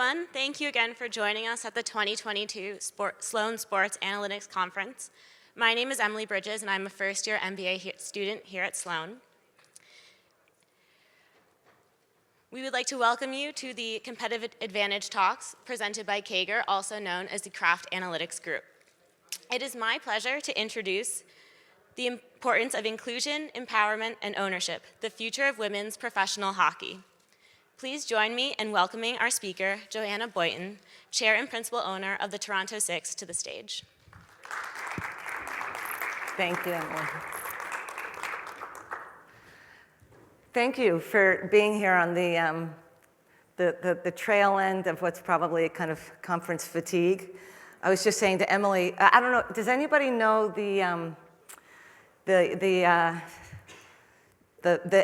everyone. Thank you again for joining us at the 2022 Sloan Sports Analytics Conference. My name is Emily Bridges, and I'm a first-year MBA student here at Sloan. We would like to welcome you to the Competitive Advantage Talks presented by Kager, also known as the Craft Analytics Group. It is my pleasure to introduce the importance of inclusion, empowerment, and ownership, the future of women's professional hockey. Please join me in welcoming our speaker, Joanna Boynton, Chair and Principal Owner of the Toronto Six, to the stage. Thank you, Emily. Thank you for being here on the trail end of what's probably kind of conference fatigue. I was just saying to Emily, I don't know, does anybody know the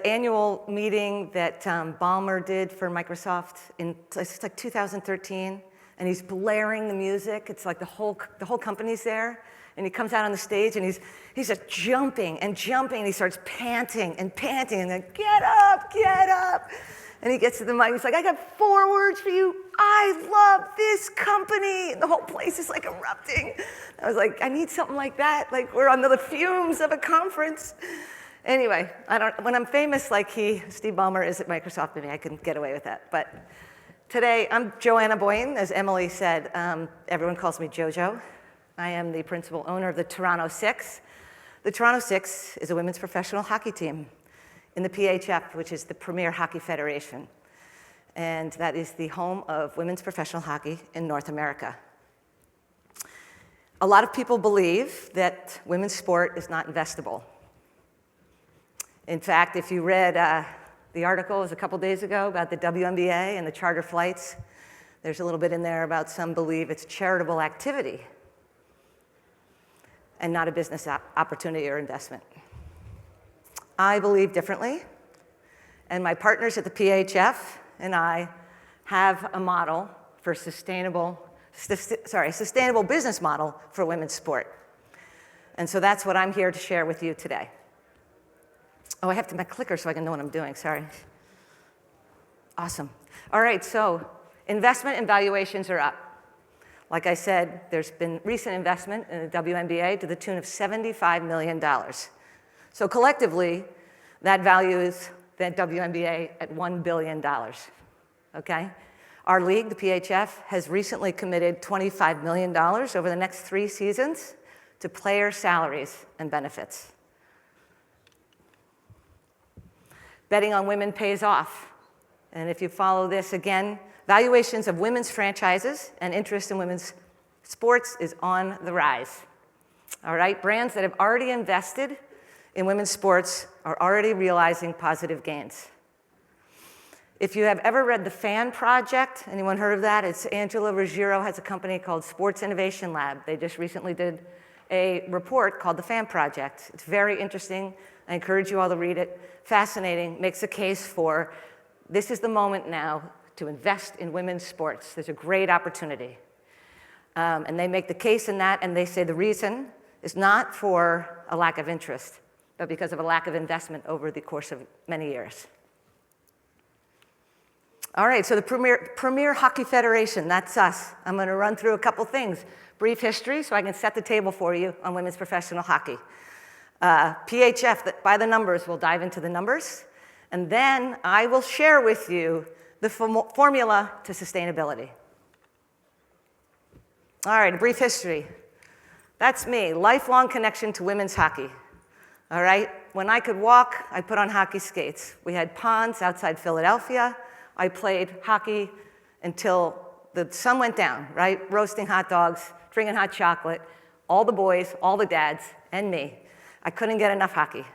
annual meeting that Ballmer did for Microsoft in it's like 2013, and he's blaring the music. It's like the whole company's there, and he comes out on the stage and he's just jumping and jumping, and he starts panting and then get up, and he gets to the mic. He's like, I got 4 words for you. I love this company. And the whole place is like erupting. I was like, I need something like that. Like we're on the fumes of a conference. Anyway, when I'm famous like Steve Ballmer is at Microsoft, maybe I can get away with that. But today, I'm Joanna Boynton, as Emily said. Everyone calls me JoJo. I am the principal owner of the Toronto Six. The Toronto Six is a women's professional hockey team in the PHF, which is the Premier Hockey Federation. And that is the home of women's professional hockey in North America. A lot of people believe that women's sport is not investable. In fact, if you read the article, it was a couple days ago, about the WNBA and the charter flights, there's a little bit in there about some believe it's charitable activity and not a business opportunity or investment. I believe differently, and my partners at the PHF and I have a model for sustainable business model for women's sport. And so that's what I'm here to share with you today. Oh, I have to my clicker so I can know what I'm doing, sorry. Awesome. All right, so investment and valuations are up. Like I said, there's been recent investment in the WNBA to the tune of $75 million. So collectively, that values the WNBA at $1 billion, okay? Our league, the PHF, has recently committed $25 million over the next 3 seasons to player salaries and benefits. Betting on women pays off. And if you follow this again, valuations of women's franchises and interest in women's sports is on the rise. All right, brands that have already invested in women's sports are already realizing positive gains. If you have ever read The Fan Project, anyone heard of that? It's Angela Ruggiero has a company called Sports Innovation Lab. They just recently did a report called The Fan Project. It's very interesting. I encourage you all to read it. Fascinating, makes a case for this is the moment now to invest in women's sports. There's a great opportunity. And they make the case in that, and they say the reason is not for a lack of interest, but because of a lack of investment over the course of many years. All right, so the Premier Hockey Federation, that's us. I'm going to run through a couple things. Brief history, so I can set the table for you on women's professional hockey. PHF, by the numbers, we'll dive into the numbers. And then I will share with you the formula to sustainability. All right, a brief history. That's me, lifelong connection to women's hockey. All right, when I could walk, I put on hockey skates. We had ponds outside Philadelphia. I played hockey until the sun went down, right? Roasting hot dogs, drinking hot chocolate, all the boys, all the dads, and me. I couldn't get enough hockey.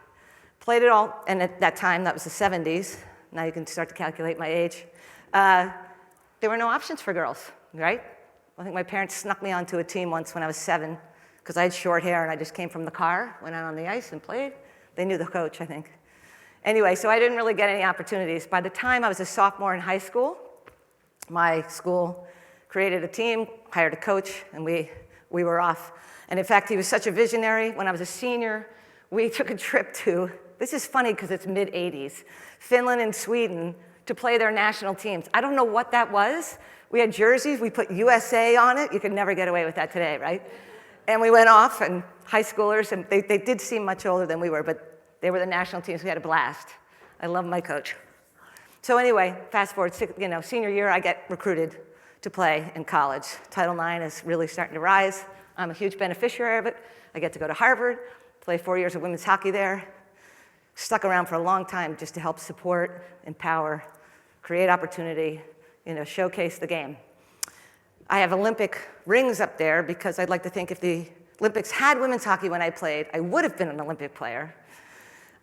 Played it all, and at that time, that was the 70s. Now you can start to calculate my age. There were no options for girls, right? I think my parents snuck me onto a team once when I was 7, because I had short hair and I just came from the car, went out on the ice and played. They knew the coach, I think. Anyway, so I didn't really get any opportunities. By the time I was a sophomore in high school, my school created a team, hired a coach, and we were off. And in fact, he was such a visionary. When I was a senior, we took a trip to, this is funny because it's mid-'80s, Finland and Sweden, to play their national teams. I don't know what that was. We had jerseys, we put USA on it. You could never get away with that today, right? And we went off, and high schoolers, and they did seem much older than we were, but they were the national teams. We had a blast. I love my coach. So anyway, fast forward, senior year, I get recruited to play in college. Title IX is really starting to rise. I'm a huge beneficiary of it. I get to go to Harvard, play 4 years of women's hockey there. Stuck around for a long time just to help support, empower, create opportunity, showcase the game. I have Olympic rings up there because I'd like to think if the Olympics had women's hockey when I played, I would have been an Olympic player.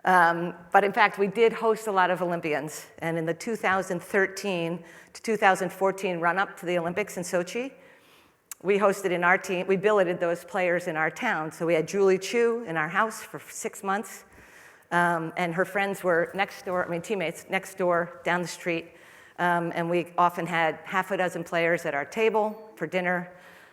But in fact, we did host a lot of Olympians. And in the 2013 to 2014 run-up to the Olympics in Sochi, we hosted in our team, we billeted those players in our town. So we had Julie Chu in our house for 6 months. And her friends were teammates next door, down the street. And we often had half a dozen players at our table for dinner.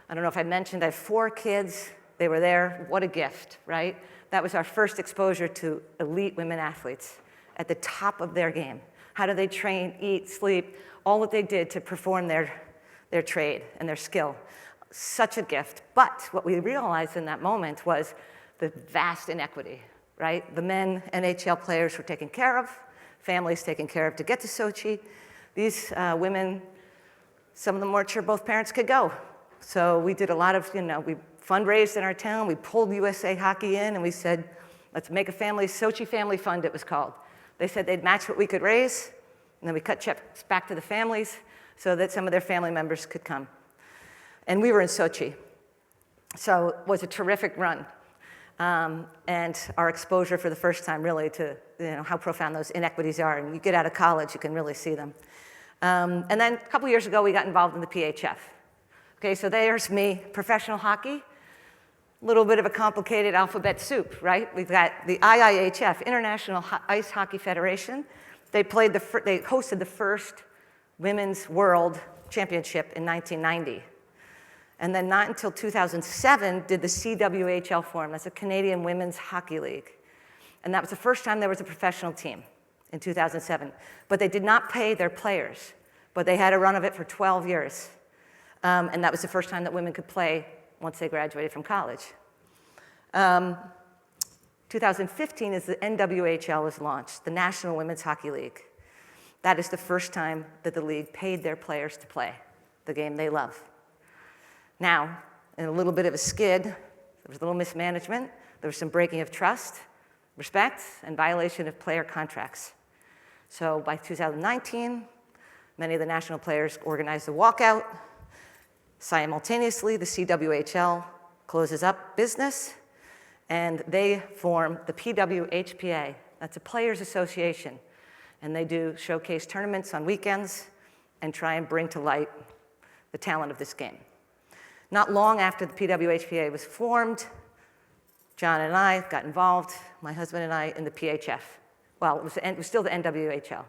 I don't know if I mentioned, I have 4 kids. They were there. What a gift, right? That was our first exposure to elite women athletes at the top of their game. How do they train, eat, sleep, all that they did to perform their trade and their skill. Such a gift. But what we realized in that moment was the vast inequity, right? The men NHL players were taken care of, families taken care of to get to Sochi. These women, some of them weren't sure both parents could go. So we did a lot of, we fundraised in our town, we pulled USA Hockey in, and we said, let's make a Sochi Family Fund, it was called. They said they'd match what we could raise, and then we cut checks back to the families so that some of their family members could come. And we were in Sochi. So it was a terrific run. And our exposure for the first time really to how profound those inequities are. And you get out of college, you can really see them. And then a couple years ago, we got involved in the PHF. Okay, so there's me, professional hockey. A little bit of a complicated alphabet soup, right? We've got the IIHF, International Ice Hockey Federation. They hosted the first Women's World Championship in 1990. And then not until 2007 did the CWHL form. That's a Canadian Women's Hockey League. And that was the first time there was a professional team in 2007. But they did not pay their players. But they had a run of it for 12 years. And that was the first time that women could play once they graduated from college. 2015 is the NWHL was launched, the National Women's Hockey League. That is the first time that the league paid their players to play the game they love. Now, in a little bit of a skid, there was a little mismanagement, there was some breaking of trust, respect, and violation of player contracts. So by 2019, many of the national players organized a walkout. Simultaneously, the CWHL closes up business, and they form the PWHPA. That's a players' association. And they do showcase tournaments on weekends and try and bring to light the talent of this game. Not long after the PWHPA was formed, John and I got involved, my husband and I, in the PHF. Well, it was still the NWHL.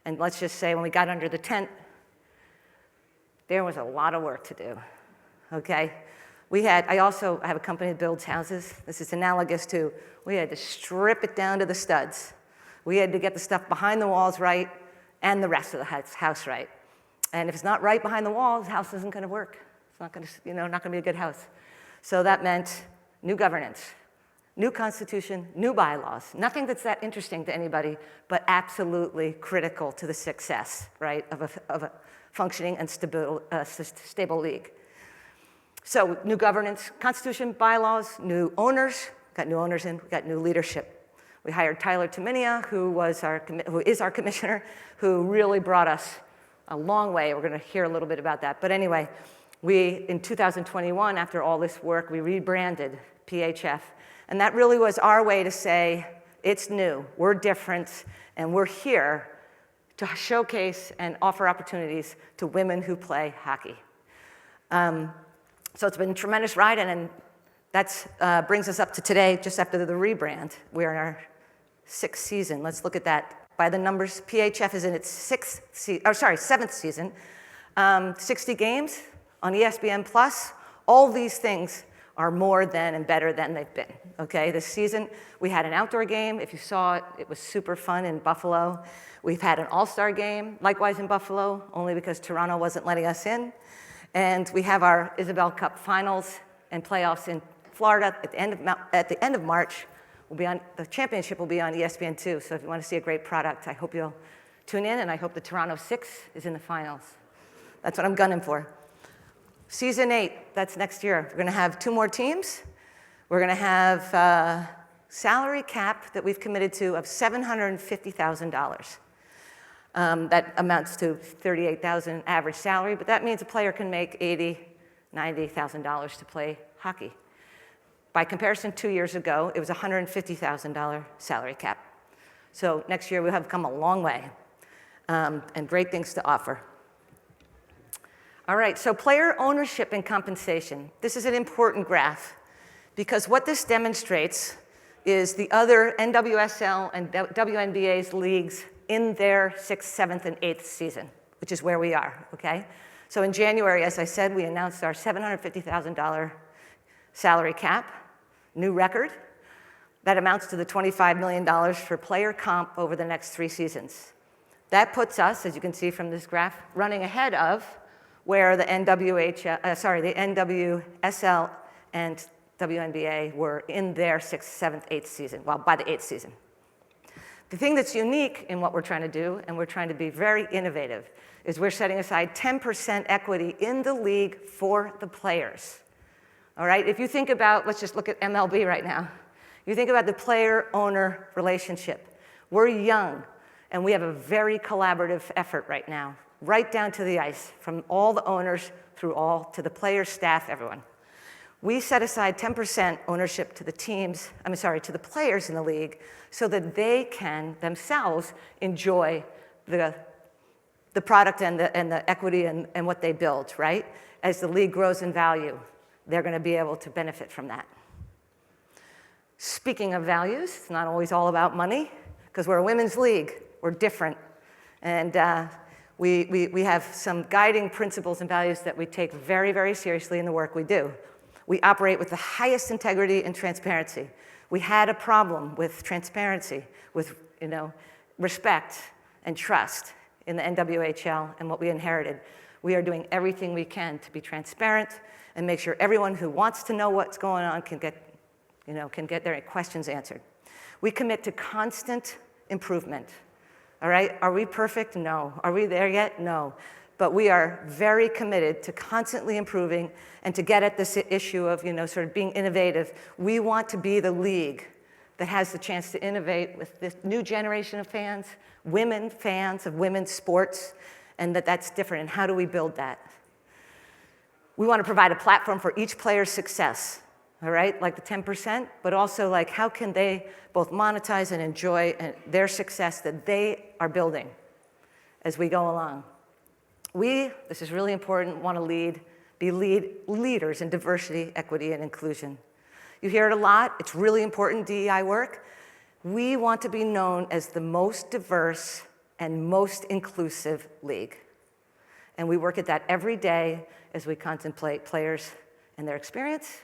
And let's just say when we got under the tent, there was a lot of work to do, okay? I also have a company that builds houses. This is analogous to, we had to strip it down to the studs. We had to get the stuff behind the walls right and the rest of the house right. And if it's not right behind the walls, the house isn't gonna work. It's not gonna be a good house. So that meant new governance, new constitution, new bylaws. Nothing that's that interesting to anybody, but absolutely critical to the success, right, of a functioning and stable league. So new governance, constitution, bylaws, new owners, got new owners in, we got new leadership. We hired Tyler Taminia, who is our commissioner, who really brought us a long way. We're gonna hear a little bit about that. But anyway, in 2021, after all this work, we rebranded PHF. And that really was our way to say, it's new, we're different, and we're here to showcase and offer opportunities to women who play hockey. So it's been a tremendous ride, and that brings us up to today, just after the rebrand. We're in our 6th season. Let's look at that. By the numbers, PHF is in its 7th season. 60 games on ESPN+. All these things are more than and better than they've been, okay? This season, we had an outdoor game. If you saw it, it was super fun in Buffalo. We've had an all-star game, likewise in Buffalo, only because Toronto wasn't letting us in. And we have our Isabel Cup finals and playoffs in Florida at the end of March. The championship will be on ESPN2, so if you want to see a great product, I hope you'll tune in, and I hope the Toronto Six is in the finals. That's what I'm gunning for. Season 8, that's next year. We're going to have 2 more teams. We're going to have a salary cap that we've committed to of $750,000. That amounts to $38,000 average salary, but that means a player can make $80,000, $90,000 to play hockey. By comparison, 2 years ago, it was a $150,000 salary cap. So next year, we'll have come a long way and great things to offer. All right, so player ownership and compensation. This is an important graph because what this demonstrates is the other NWSL and WNBA's leagues in their 6th, 7th, and 8th season, which is where we are, okay? So in January, as I said, we announced our $750,000 salary cap, new record. That amounts to the $25 million for player comp over the next 3 seasons. That puts us, as you can see from this graph, running ahead of where the NWSL and WNBA were in their 6th, 7th, 8th season, well, by the 8th season. The thing that's unique in what we're trying to do, and we're trying to be very innovative, is we're setting aside 10% equity in the league for the players. All right, if you think about, let's just look at MLB right now. You think about the player-owner relationship. We're young, and we have a very collaborative effort right now, right down to the ice, from all the owners through all to the players, staff, everyone. We set aside 10% ownership to the teams, to the players in the league so that they can themselves enjoy the product and the equity and what they build, right? As the league grows in value, they're going to be able to benefit from that. Speaking of values, it's not always all about money because we're a women's league. We're different. And we have some guiding principles and values that we take very, very seriously in the work we do. We operate with the highest integrity and transparency. We had a problem with transparency, with respect and trust in the NWHL and what we inherited. We are doing everything we can to be transparent and make sure everyone who wants to know what's going on can get their questions answered. We commit to constant improvement. All right, are we perfect? No. Are we there yet? No. But we are very committed to constantly improving and to get at this issue of, sort of being innovative. We want to be the league that has the chance to innovate with this new generation of fans, women fans of women's sports, and that's different. And how do we build that? We want to provide a platform for each player's success, all right, like the 10%, but also like how can they both monetize and enjoy their success that they are building as we go along. This is really important, want to be leaders in diversity, equity, and inclusion. You hear it a lot. It's really important, DEI work. We want to be known as the most diverse and most inclusive league. And we work at that every day as we contemplate players and their experience,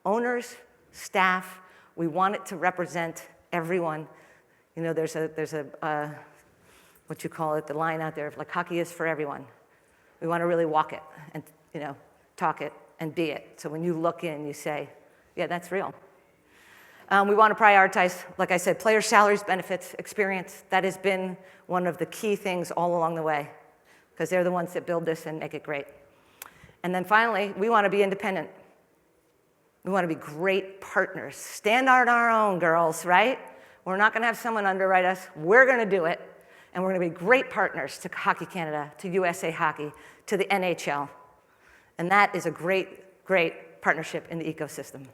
owners, staff. We want it to represent everyone. There's a what you call it, the line out there of like hockey is for everyone. We want to really walk it and talk it and be it. So when you look in, you say, yeah, that's real. We want to prioritize, like I said, player salaries, benefits, experience. That has been one of the key things all along the way because they're the ones that build this and make it great. And then finally, we want to be independent. We want to be great partners. Stand on our own, girls, right? We're not going to have someone underwrite us. We're going to do it. And we're going to be great partners to Hockey Canada, to USA Hockey, to the NHL. And that is a great, great partnership in the ecosystem.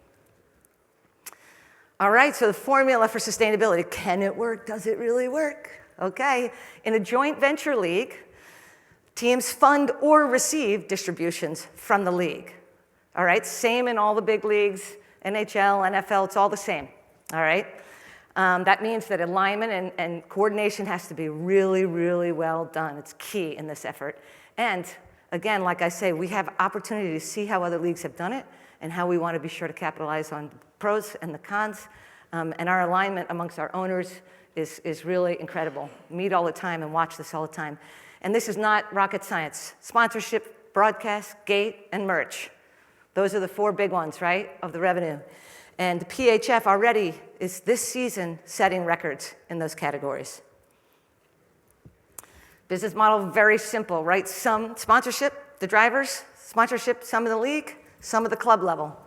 All right, so the formula for sustainability. Can it work? Does it really work? Okay. In a joint venture league, teams fund or receive distributions from the league. All right, same in all the big leagues, NHL, NFL, it's all the same. All right. That means that alignment and coordination has to be really, really well done. It's key in this effort. And again, like I say, we have opportunity to see how other leagues have done it and how we want to be sure to capitalize on the pros and the cons. And our alignment amongst our owners is really incredible. Meet all the time and watch this all the time. And this is not rocket science. Sponsorship, broadcast, gate, and merch. Those are the 4 big ones, right, of the revenue. And the PHF already is this season setting records in those categories. Business model, very simple, right? Some sponsorship, the drivers, sponsorship, some of the league, some of the club level.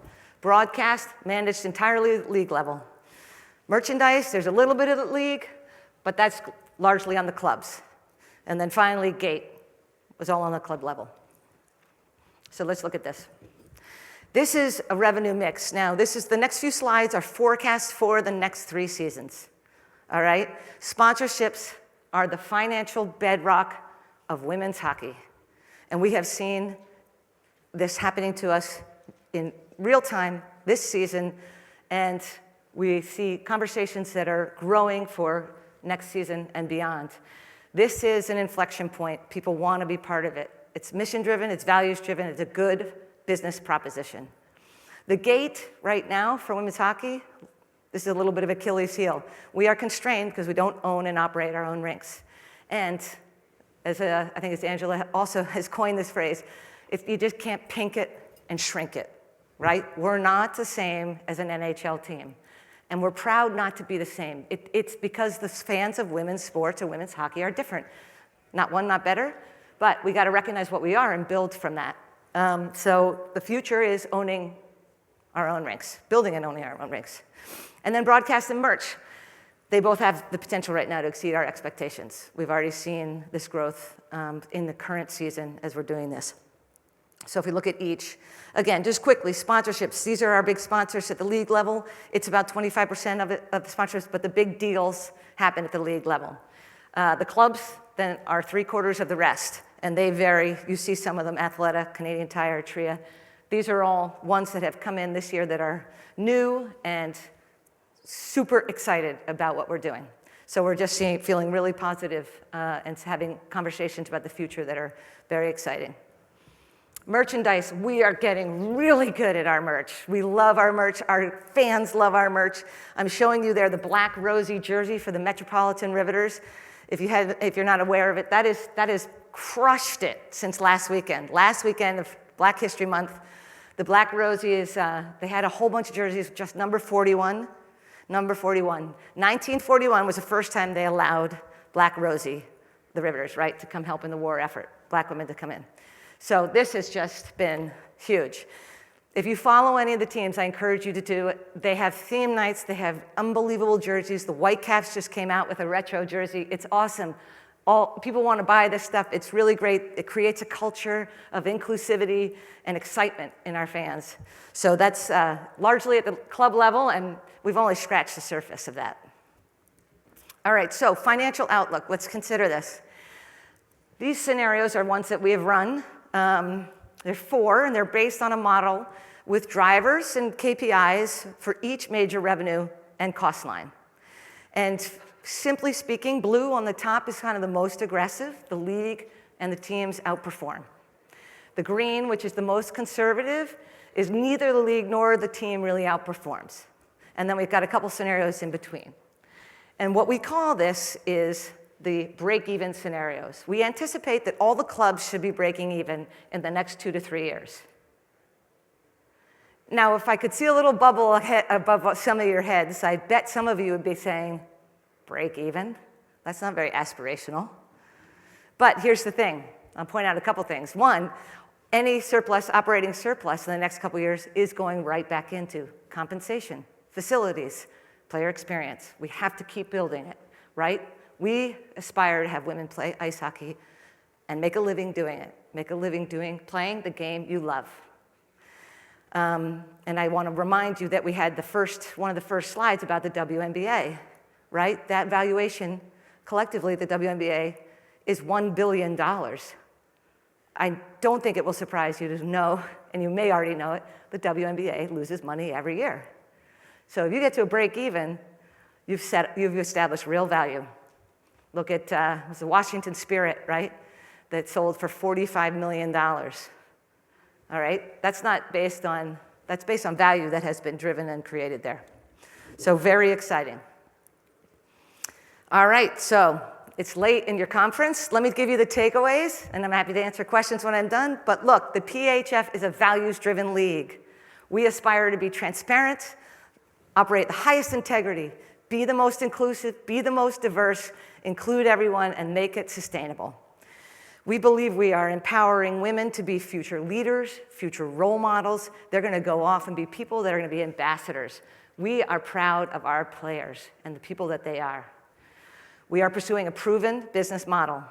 Broadcast, managed entirely at league level. Merchandise, there's a little bit of the league, but that's largely on the clubs. And then finally, gate was all on the club level. So let's look at this. This is a revenue mix. Now, the next few slides are forecasts for the next 3 seasons. All right? Sponsorships are the financial bedrock of women's hockey. And we have seen this happening to us in real time this season, and we see conversations that are growing for next season and beyond. This is an inflection point. People want to be part of it. It's mission-driven, it's values-driven, it's a good business proposition. The gate right now for women's hockey, this is a little bit of Achilles heel. We are constrained because we don't own and operate our own rinks. And as I think it's Angela also has coined this phrase, you just can't pink it and shrink it, right? We're not the same as an NHL team. And we're proud not to be the same. It's because the fans of women's sports or women's hockey are different. Not one, not better, but we got to recognize what we are and build from that. So the future is owning our own rinks, building and owning our own rinks. And then broadcast and merch. They both have the potential right now to exceed our expectations. We've already seen this growth in the current season as we're doing this. So if we look at each, again, just quickly, sponsorships. These are our big sponsors at the league level. It's about 25% of the sponsors, but the big deals happen at the league level. The clubs then are 3/4 of the rest, and they vary. You see some of them, Athleta, Canadian Tire, Tria. These are all ones that have come in this year that are new and super excited about what we're doing. So we're just feeling really positive and having conversations about the future that are very exciting. Merchandise, we are getting really good at our merch. We love our merch. Our fans love our merch. I'm showing you there the black rosy jersey for the Metropolitan Riveters. If you're not aware of it, that is crushed it since last weekend. Last weekend of Black History Month, the black rosy is, they had a whole bunch of jerseys, just number 41. Number 41. 1941 was the first time they allowed black rosy, the Riveters, right, to come help in the war effort, black women to come in. So this has just been huge. If you follow any of the teams, I encourage you to do it. They have theme nights. They have unbelievable jerseys. The Whitecaps just came out with a retro jersey. It's awesome. People want to buy this stuff. It's really great. It creates a culture of inclusivity and excitement in our fans. So that's largely at the club level, and we've only scratched the surface of that. All right, so financial outlook. Let's consider this. These scenarios are ones that we have run. There are 4, and they're based on a model with drivers and KPIs for each major revenue and cost line. And simply speaking, blue on the top is kind of the most aggressive. The league and the teams outperform. The green, which is the most conservative, is neither the league nor the team really outperforms. And then we've got a couple scenarios in between. And what we call this is the break-even scenarios. We anticipate that all the clubs should be breaking even in the next 2 to 3 years. Now, if I could see a little bubble above some of your heads, I bet some of you would be saying, break even? That's not very aspirational. But here's the thing. I'll point out a couple things. One, any surplus, operating surplus in the next couple years is going right back into compensation, facilities, player experience. We have to keep building it, right? We aspire to have women play ice hockey and make a living doing it. Make a living playing the game you love. And I want to remind you that we had one of the first slides about the WNBA, right? That valuation, collectively, the WNBA is $1 billion. I don't think it will surprise you to know, and you may already know it, the WNBA loses money every year. So if you get to a break even, you've established real value. Look at it was the Washington Spirit, right, that sold for $45 million. All right, that's not based on That's based on value that has been driven and created there. So very exciting. All right, so it's late in your conference. Let me give you the takeaways, and I'm happy to answer questions when I'm done. But look, the PHF is a values-driven league. We aspire to be transparent, operate the highest integrity, be the most inclusive, be the most diverse, include everyone, and make it sustainable. We believe we are empowering women to be future leaders, future role models. They're going to go off and be people that are going to be ambassadors. We are proud of our players and the people that they are. We are pursuing a proven business model.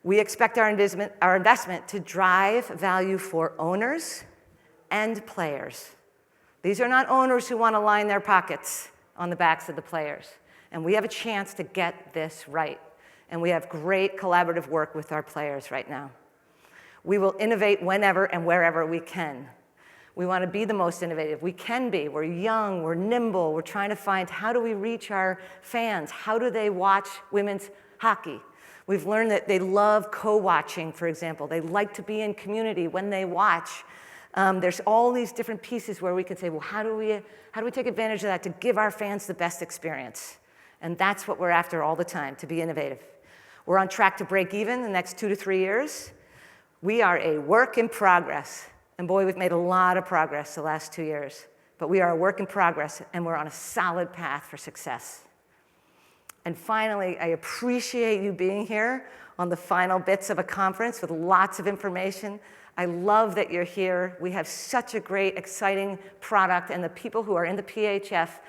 We expect our investment to drive value for owners and players. These are not owners who want to line their pockets on the backs of the players. And we have a chance to get this right. And we have great collaborative work with our players right now. We will innovate whenever and wherever we can. We want to be the most innovative. We can be. We're young, we're nimble, we're trying to find how do we reach our fans? How do they watch women's hockey? We've learned that they love co-watching, for example. They like to be in community when they watch. There's all these different pieces where we can say, well, how do we take advantage of that to give our fans the best experience? And that's what we're after all the time, to be innovative. We're on track to break even in the next 2 to 3 years. We are a work in progress. And boy, we've made a lot of progress the last 2 years. But we are a work in progress, and we're on a solid path for success. And finally, I appreciate you being here on the final bits of a conference with lots of information. I love that you're here. We have such a great, exciting product, and the people who are in the PHF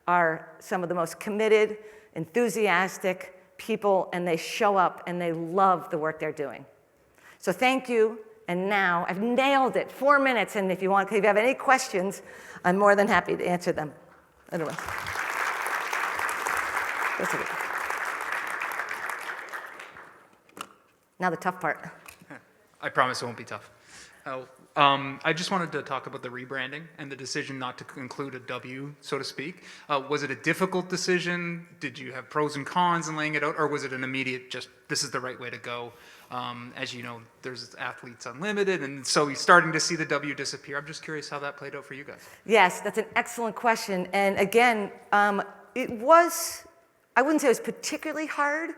are some of the most committed, enthusiastic people, and they show up, and they love the work they're doing. So thank you, and now I've nailed it, 4 minutes, and if you have any questions, I'm more than happy to answer them. Anyway. That's okay. Now the tough part. I promise it won't be tough. I just wanted to talk about the rebranding and the decision not to include a W, so to speak. Was it a difficult decision? Did you have pros and cons in laying it out? Or was it an immediate, just this is the right way to go? As you know, there's Athletes Unlimited, and so you're starting to see the W disappear. I'm just curious how that played out for you guys. Yes, that's an excellent question. And again, it was, I wouldn't say it was particularly hard.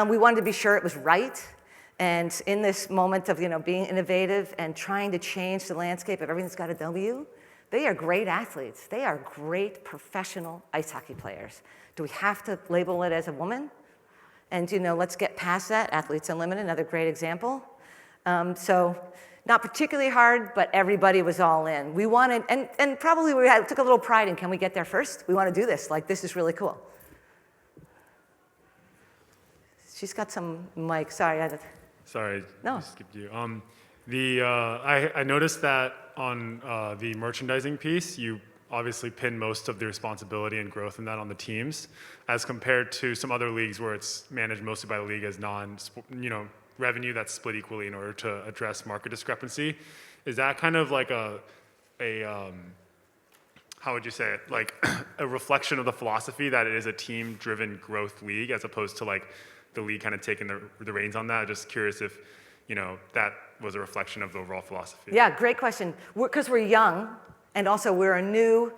We wanted to be sure it was right. And in this moment of being innovative and trying to change the landscape of everything's got a W, they are great athletes. They are great professional ice hockey players. Do we have to label it as a woman? And let's get past that. Athletes Unlimited, another great example. So not particularly hard, but everybody was all in. We wanted, and probably took a little pride in, can we get there first? We want to do this. Like, this is really cool. She's got some mic. Sorry. Sorry, No. I skipped you. I noticed that on the merchandising piece, you obviously pin most of the responsibility and growth in that on the teams, as compared to some other leagues where it's managed mostly by the league as revenue that's split equally in order to address market discrepancy. Is that kind of like a how would you say it, like a reflection of the philosophy that it is a team-driven growth league as opposed to like the league kind of taking the reins on that? Just curious if, that was a reflection of the overall philosophy. Yeah, great question. Because we're young, and also we're a new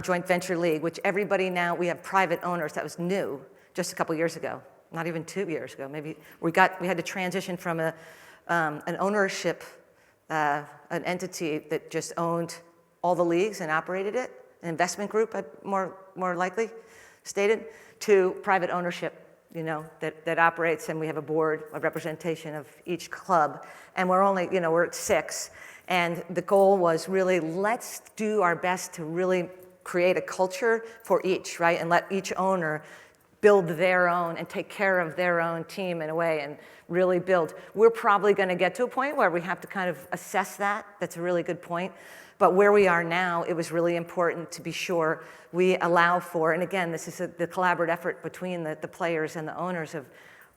joint venture league, which everybody now, we have private owners. That was new just a couple years ago, not even 2 years ago. Maybe we had to transition from an ownership, an entity that just owned all the leagues and operated it, an investment group, more likely stated, to private ownership. That operates, and we have a board, a representation of each club, and we're at 6, and the goal was really, let's do our best to really create a culture for each, right, and let each owner build their own and take care of their own team in a way and really build. We're probably going to get to a point where we have to kind of assess that. That's a really good point. But where we are now, it was really important to be sure we allow for, and again, this is the collaborative effort between the players and the owners of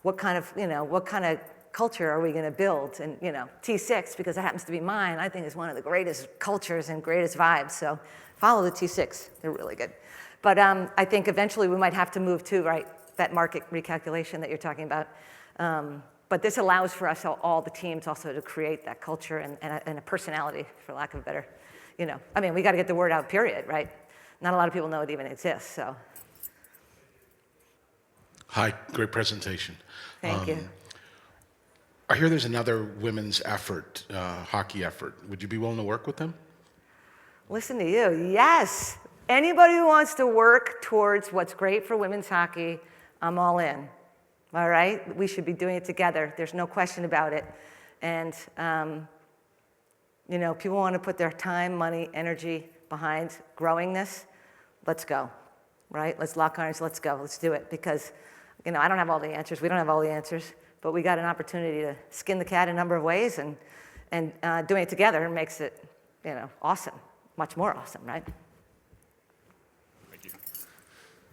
what kind of culture are we going to build? And T6, because it happens to be mine, I think is one of the greatest cultures and greatest vibes. So follow the T6; they're really good. But I think eventually we might have to move to that market recalculation that you're talking about. But this allows for us all the teams also to create that culture and a personality, for lack of a better. I mean, we got to get the word out, period, right? Not a lot of people know it even exists, so. Hi, great presentation. Thank you. I hear there's another women's effort, hockey effort. Would you be willing to work with them? Listen to you, yes. Anybody who wants to work towards what's great for women's hockey, I'm all in, all right? We should be doing it together. There's no question about it. And, people want to put their time, money, energy behind growing this, let's go, right? Let's lock arms, let's go, let's do it. Because, I don't have all the answers, we don't have all the answers, but we got an opportunity to skin the cat a number of ways, and doing it together makes it, awesome, much more awesome, right? Thank you.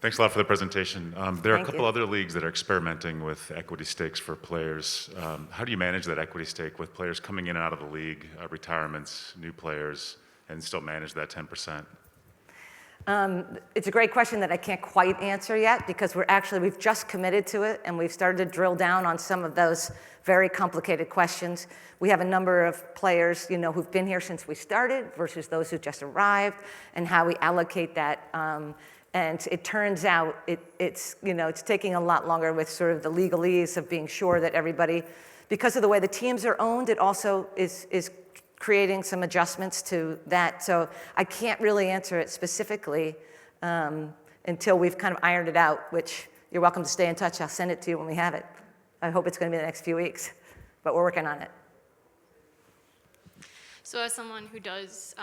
Thanks a lot for the presentation. There are a Thank couple you. other leagues that are experimenting with equity stakes for players. How do you manage that equity stake with players coming in and out of the league, retirements, new players, and still manage that 10%? It's a great question that I can't quite answer yet because we've just committed to it and we've started to drill down on some of those very complicated questions. We have a number of players, who've been here since we started versus those who just arrived and how we allocate that. And it turns out it's taking a lot longer with sort of the legalese of being sure that everybody, because of the way the teams are owned, it also is creating some adjustments to that. So I can't really answer it specifically until we've kind of ironed it out, which you're welcome to stay in touch. I'll send it to you when we have it. I hope it's going to be the next few weeks, but we're working on it. So as someone who does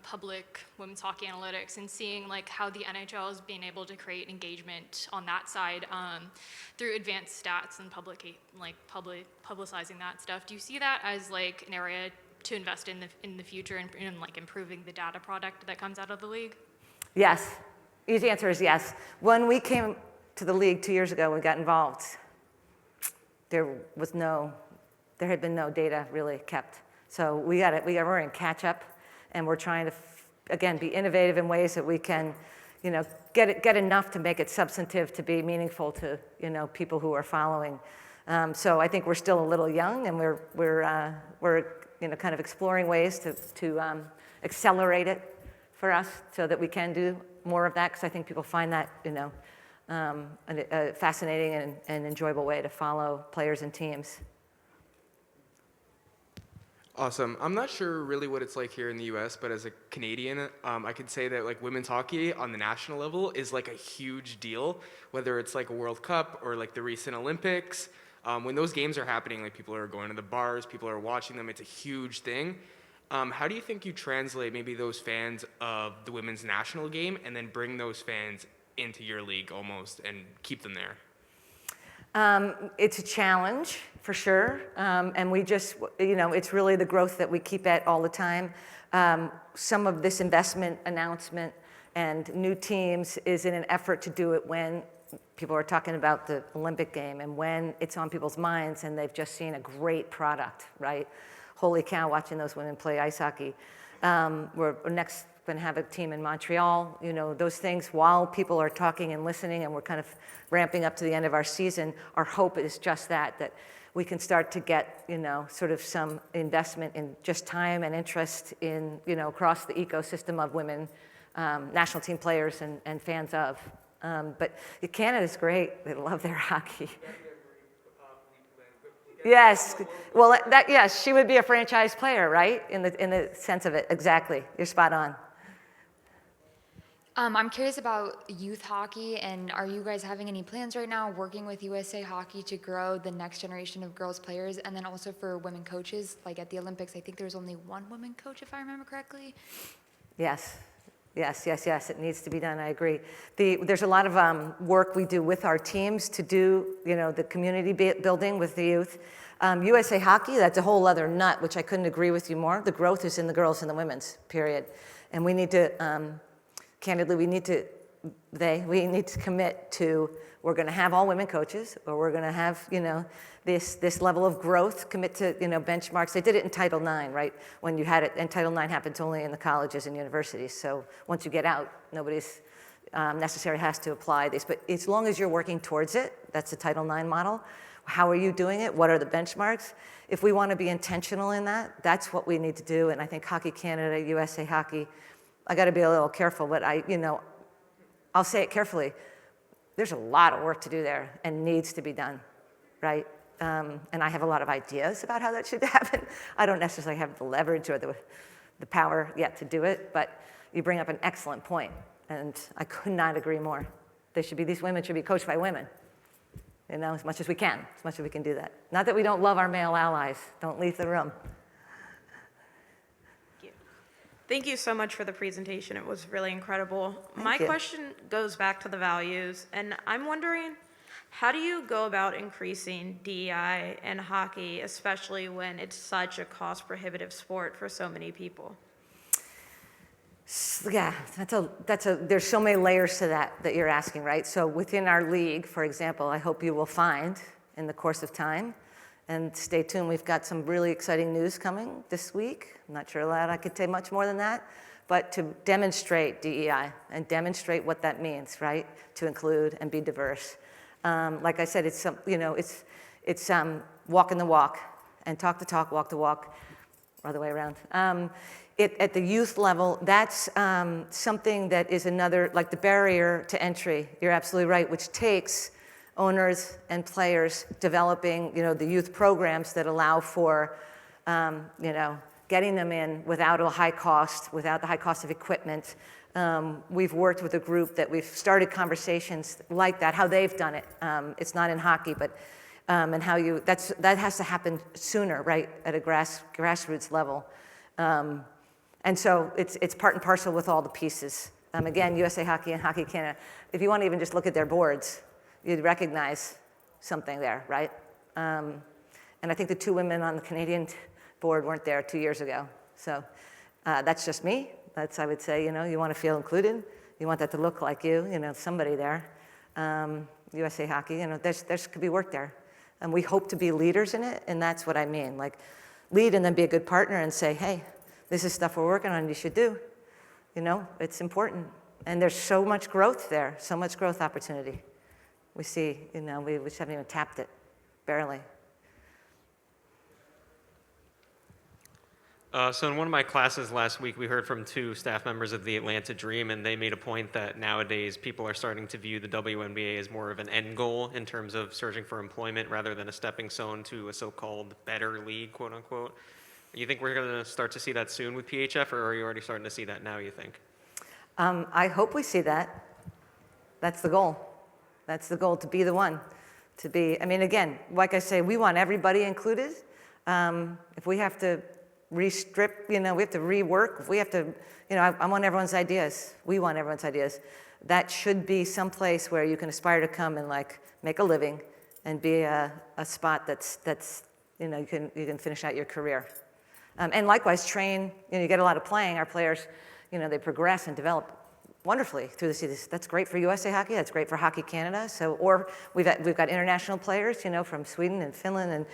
public women's hockey analytics and seeing how the NHL is being able to create engagement on that side through advanced stats and publicizing that stuff, do you see that as an area to invest in the future and improving the data product that comes out of the league? Yes. Easy answer is yes. When we came to the league 2 years ago, we got involved. There had been no data really kept. So we're in catch up, and we're trying to, again, be innovative in ways that we can, get enough to make it substantive to be meaningful to, people who are following. So I think we're still a little young, and we're kind of exploring ways to accelerate it for us so that we can do more of that, because I think people find that, a fascinating and enjoyable way to follow players and teams. Awesome. I'm not sure really what it's like here in the U.S., but as a Canadian, I could say that women's hockey on the national level is a huge deal, whether it's a World Cup or the recent Olympics. When those games are happening, people are going to the bars, people are watching them. It's a huge thing. How do you think you translate maybe those fans of the women's national game and then bring those fans into your league almost and keep them there? It's a challenge, for sure, and we just, it's really the growth that we keep at all the time. Some of this investment announcement and new teams is in an effort to do it when people are talking about the Olympic game and when it's on people's minds and they've just seen a great product, right? Holy cow, watching those women play ice hockey. We're next going to have a team in Montreal. Those things, while people are talking and listening and we're kind of ramping up to the end of our season, our hope is just that we can start to get, sort of some investment in just time and interest in, across the ecosystem of women, national team players and fans of. But Canada's great. They love their hockey. Yes. Well, yes, she would be a franchise player, right? In the sense of it, exactly. You're spot on. I'm curious about youth hockey, and are you guys having any plans right now working with USA Hockey to grow the next generation of girls players, and then also for women coaches? At the Olympics, I think there's only one woman coach, if I remember correctly. Yes. It needs to be done. I agree. There's a lot of work we do with our teams to do, the community building with the youth. USA Hockey, that's a whole other nut, which I couldn't agree with you more. The growth is in the girls and the women's, period. And we need to, candidly, we need to commit to, we're going to have all women coaches, or we're going to have, this level of growth, commit to, benchmarks. They did it in Title IX, right? When you had it, and Title IX happens only in the colleges and universities. So once you get out, nobody's necessarily has to apply these. But as long as you're working towards it, that's the Title IX model, How are you doing it? What are the benchmarks? If we want to be intentional in that, that's what we need to do. And I think Hockey Canada, USA Hockey, I got to be a little careful, but I'll say it carefully. There's a lot of work to do there and needs to be done, right? And I have a lot of ideas about how that should happen. I don't necessarily have the leverage or the power yet to do it, but you bring up an excellent point, and I could not agree more. These women should be coached by women, as much as we can, as much as we can do that. Not that we don't love our male allies. Don't leave the room. Thank you so much for the presentation. It was really incredible. Thank you. Question goes back to the values, and I'm wondering, how do you go about increasing DEI in hockey, especially when it's such a cost-prohibitive sport for so many people? Yeah, there's so many layers to that you're asking, right? So within our league, for example, I hope you will find in the course of time, and stay tuned, we've got some really exciting news coming this week. I'm not sure that I could say much more than that, but to demonstrate DEI and demonstrate what that means, right? To include and be diverse. Like I said, it's walking the walk and talk the talk, walk the walk, or other way around. At the youth level, that's something that is another, like the barrier to entry, you're absolutely right, which takes owners and players developing, the youth programs that allow for, getting them in without the high cost of equipment. We've worked with a group that we've started conversations like that, how they've done it. It's not in hockey, but and how that has to happen sooner, right, at a grassroots level. And so it's part and parcel with all the pieces. Again, USA Hockey and Hockey Canada, if you want to even just look at their boards, you'd recognize something there, right? And I think the two women on the Canadian board weren't there 2 years ago. So that's just me. I would say, you want to feel included. You want that to look like you, somebody there. USA Hockey, there's could be work there. And we hope to be leaders in it, and that's what I mean. Like, lead and then be a good partner and say, hey, this is stuff we're working on, you should do. It's important. And there's so much growth there, so much growth opportunity. We see, we just haven't even tapped it, barely. So in one of my classes last week, we heard from 2 staff members of the Atlanta Dream, and they made a point that nowadays people are starting to view the WNBA as more of an end goal in terms of searching for employment rather than a stepping stone to a so-called better league, quote unquote. You think we're going to start to see that soon with PHF, or are you already starting to see that now, you think? I hope we see that. That's the goal. That's the goal, to be the one. Again, like I say, we want everybody included. If we have to restrip, we have to rework, if we have to, I want everyone's ideas. We want everyone's ideas. That should be someplace where you can aspire to come and make a living and be a spot that's you can finish out your career. And likewise, train, you get a lot of playing. Our players, they progress and develop wonderfully through the season. That's great for USA Hockey. That's great for Hockey Canada. Or we've got international players, from Sweden and Finland, and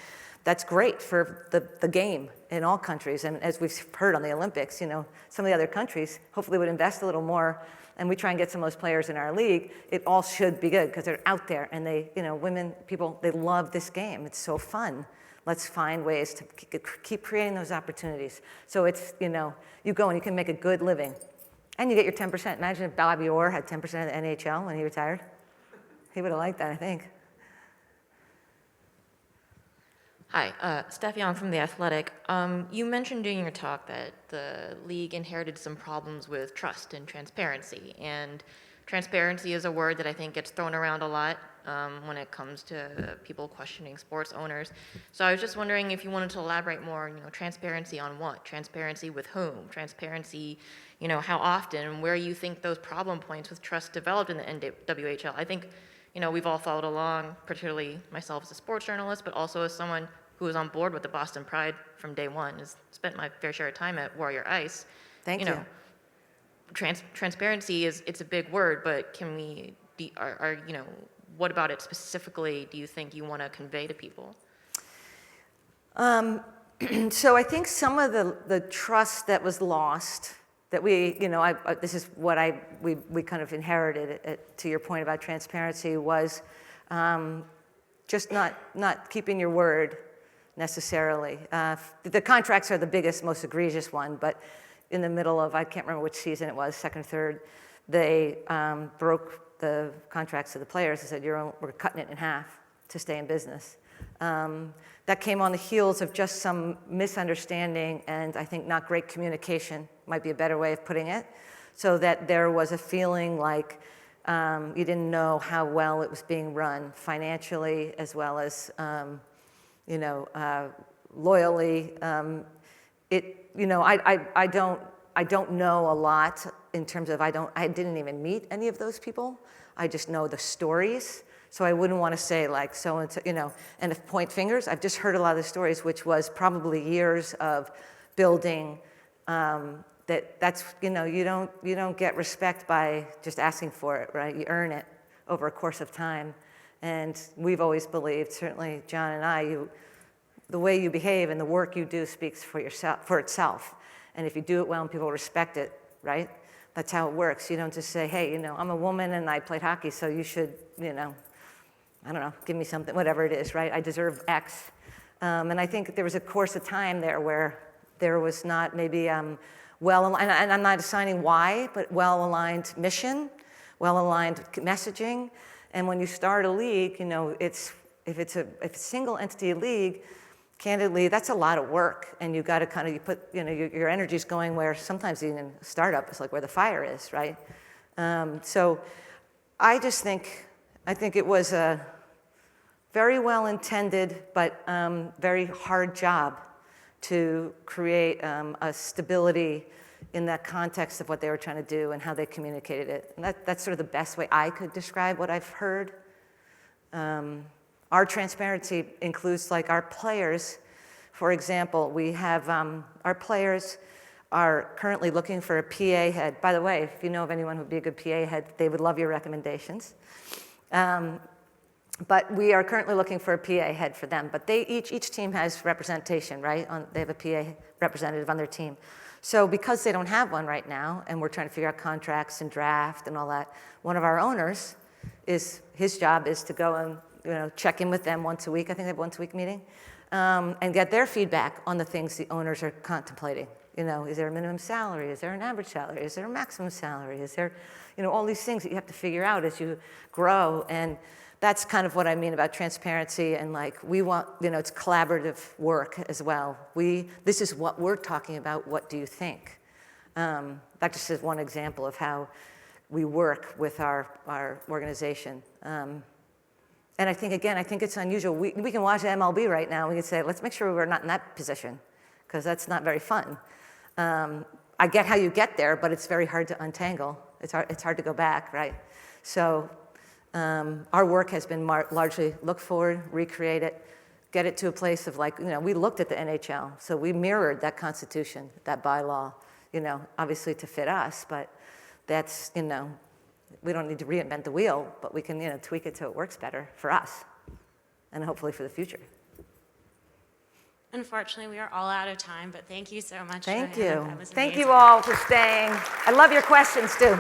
that's great for the game in all countries. And as we've heard on the Olympics, some of the other countries hopefully would invest a little more, and we try and get some of those players in our league. It all should be good because they're out there, and they, women, people, they love this game. It's so fun. Let's find ways to keep creating those opportunities. So it's, you go and you can make a good living. And you get your 10%. Imagine if Bobby Orr had 10% of the NHL when he retired. He would have liked that, I think. Hi, Steph Young from The Athletic. You mentioned during your talk that the league inherited some problems with trust and transparency. And transparency is a word that I think gets thrown around a lot when it comes to people questioning sports owners. So I was just wondering if you wanted to elaborate more, transparency on what? Transparency with whom? Transparency, how often, and where you think those problem points with trust developed in the NWHL. I think, we've all followed along, particularly myself as a sports journalist, but also as someone who was on board with the Boston Pride from day one, has spent my fair share of time at Warrior Ice. Thank you. Transparency it's a big word, but can we, what about it specifically do you think you want to convey to people? So I think some of the trust that was lost, that we, this is what we kind of inherited, to your point about transparency, was just not keeping your word necessarily. The contracts are the biggest, most egregious one, but in the middle of, I can't remember which season it was, second or third, they broke the contracts of the players and said, we're cutting it in half to stay in business. That came on the heels of just some misunderstanding and I think not great communication, might be a better way of putting it, so that there was a feeling like you didn't know how well it was being run financially as well as loyally. I don't know a lot in terms of I didn't even meet any of those people. I just know the stories. So I wouldn't want to say like so and so, and if point fingers, I've just heard a lot of the stories, which was probably years of building. That's you don't get respect by just asking for it, right? You earn it over a course of time, and we've always believed, certainly John and I, the way you behave and the work you do speaks for itself, and if you do it well and people respect it, right? That's how it works. You don't just say, hey, I'm a woman and I played hockey, so you should, I don't know, give me something, whatever it is, right? I deserve X. And I think there was a course of time there where there was not maybe well-aligned, and I'm not assigning why, but well-aligned mission, well-aligned messaging. And when you start a league, if it's a single entity league, candidly, that's a lot of work. And you got to you put, your energy's going where sometimes even a startup is like where the fire is, right? So I think it was a very well-intended but very hard job to create a stability in that context of what they were trying to do and how they communicated it. And that's sort of the best way I could describe what I've heard. Our transparency includes like our players. For example, we have our players are currently looking for a PA head. By the way, if you know of anyone who would be a good PA head, they would love your recommendations. But we are currently looking for a PA head for them. But each team has representation, right? They have a PA representative on their team. So because they don't have one right now, and we're trying to figure out contracts and draft and all that, one of our owners his job is to go and check in with them once a week. I think they have a once-a-week meeting, and get their feedback on the things the owners are contemplating. Is there a minimum salary? Is there an average salary? Is there a maximum salary? Is there, all these things that you have to figure out as you grow. And that's kind of what I mean about transparency, and like we want, it's collaborative work as well. This is what we're talking about. What do you think? That just is one example of how we work with our organization. And I think it's unusual. We can watch MLB right now. We can say, let's make sure we're not in that position, because that's not very fun. I get how you get there, but it's very hard to untangle. It's hard to go back, right? So our work has been largely look forward, recreate it, get it to a place of like, we looked at the NHL, so we mirrored that constitution, that bylaw, obviously to fit us, but that's, we don't need to reinvent the wheel, but we can, tweak it so it works better for us and hopefully for the future. Unfortunately, we are all out of time, but thank you so much. Thank Joanna. you. That was Thank amazing. you all for staying. I love your questions too.